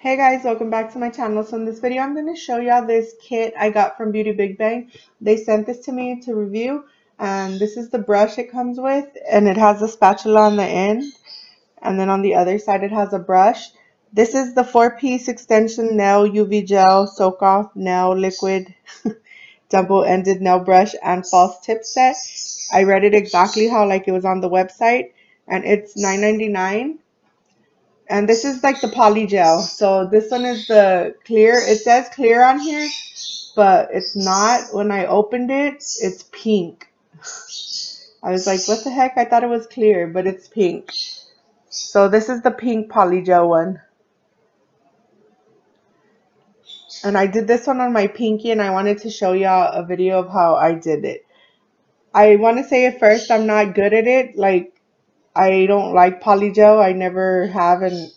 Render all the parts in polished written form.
Hey guys, welcome back to my channel. So in this video, I'm going to show y'all this kit I got from BeautyBigBang. They sent this to me to review, and this is the brush it comes with, and it has a spatula on the end, and then on the other side it has a brush. This is the 4-piece extension nail UV gel soak off nail liquid double-ended nail brush and false tip set. I read it exactly how it was on the website, and it's $9.99. And this is like the poly gel. So this one is the clear. It says clear on here, but it's not. When I opened it, it's pink. I was like, what the heck? I thought it was clear, but it's pink. So this is the pink poly gel one. And I did this one on my pinky, and I wanted to show y'all a video of how I did it. I want to say at first I'm not good at it. I don't like poly gel. I never have, and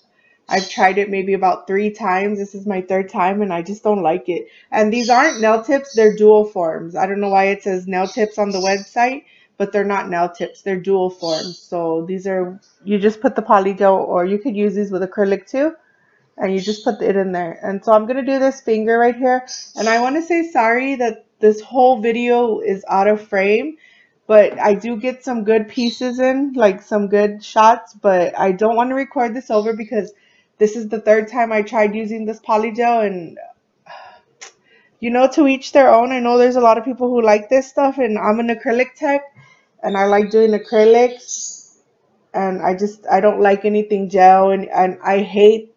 I've tried it maybe about 3 times. This is my 3rd time, and I just don't like it. And these aren't nail tips. They're dual forms. I don't know why it says nail tips on the website, but they're not nail tips. They're dual forms. So these are, you just put the poly gel, or you could use these with acrylic too, and you just put it in there. And so I'm going to do this finger right here. And I want to say sorry that this whole video is out of frame. But I do get some good pieces in, like some good shots, but I don't want to record this over because this is the 3rd time I tried using this poly gel, and to each their own. I know there's a lot of people who like this stuff, and I'm an acrylic tech, and I like doing acrylics, and I don't like anything gel, and I hate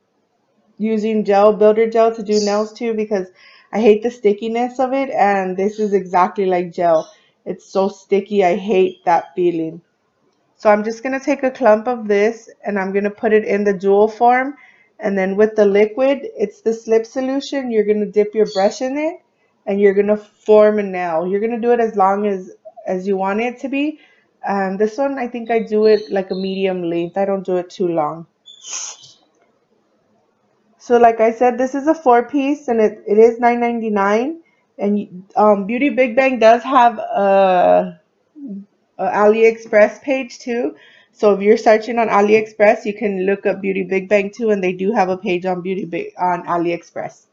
using builder gel to do nails too because I hate the stickiness of it, and this is exactly like gel. It's so sticky. I hate that feeling. So I'm just going to take a clump of this, and I'm going to put it in the dual form. And then with the liquid, it's the slip solution. You're going to dip your brush in it, and you're going to form a nail. You're going to do it as long as you want it to be. And this one, I think I do it like a medium length. I don't do it too long. So like I said, this is a 4-piece, and it is $9.99. And BeautyBigBang does have a AliExpress page too. So if you're searching on AliExpress, you can look up BeautyBigBang too, and they do have a page on on AliExpress.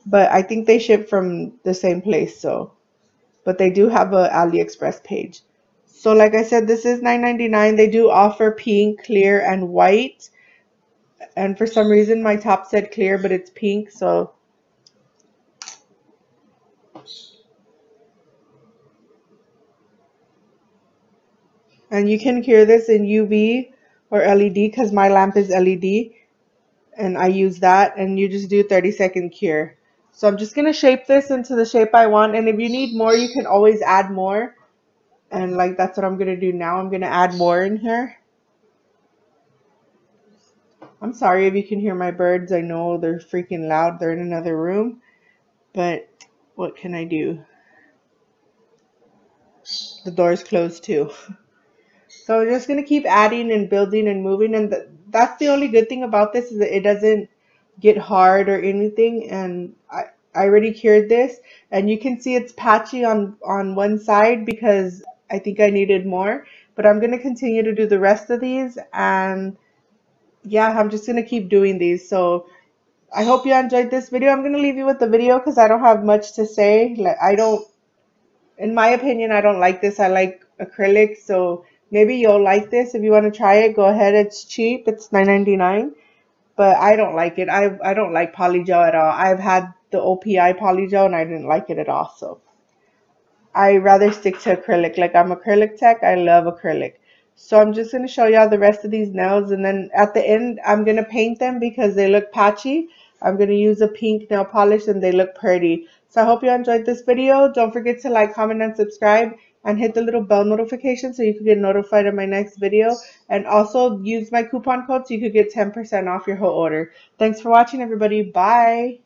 But I think they ship from the same place, but they do have a AliExpress page. So like I said, this is $9.99. They do offer pink, clear, and white. And for some reason my top said clear, but it's pink, so and you can cure this in UV or LED because my lamp is LED, and I use that, and you just do 30-second cure. So I'm just going to shape this into the shape I want, and if you need more, you can always add more. And that's what I'm going to do now. I'm going to add more in here. I'm sorry if you can hear my birds. I know they're freaking loud. They're in another room, but what can I do? The door's closed too. So I'm just going to keep adding and building and moving, and that's the only good thing about this is that it doesn't get hard or anything. And I already cured this, and you can see it's patchy on one side because I think I needed more, but I'm going to continue to do the rest of these, and yeah, I'm just going to keep doing these. So I hope you enjoyed this video. I'm going to leave you with the video because I don't have much to say. In my opinion, I don't like this. I like acrylic, so maybe you'll like this. If you want to try it, go ahead. It's cheap. It's $9.99. But I don't like it. I don't like poly gel at all. I've had the OPI poly gel, and I didn't like it at all. So I rather stick to acrylic. I'm acrylic tech. I love acrylic. So I'm just going to show y'all the rest of these nails, and then at the end, I'm going to paint them because they look patchy. I'm going to use a pink nail polish, and they look pretty. So I hope you enjoyed this video. Don't forget to like, comment, and subscribe, and hit the little bell notification so you can get notified of my next video. And also use my coupon code so you could get 10% off your whole order. Thanks for watching, everybody. Bye.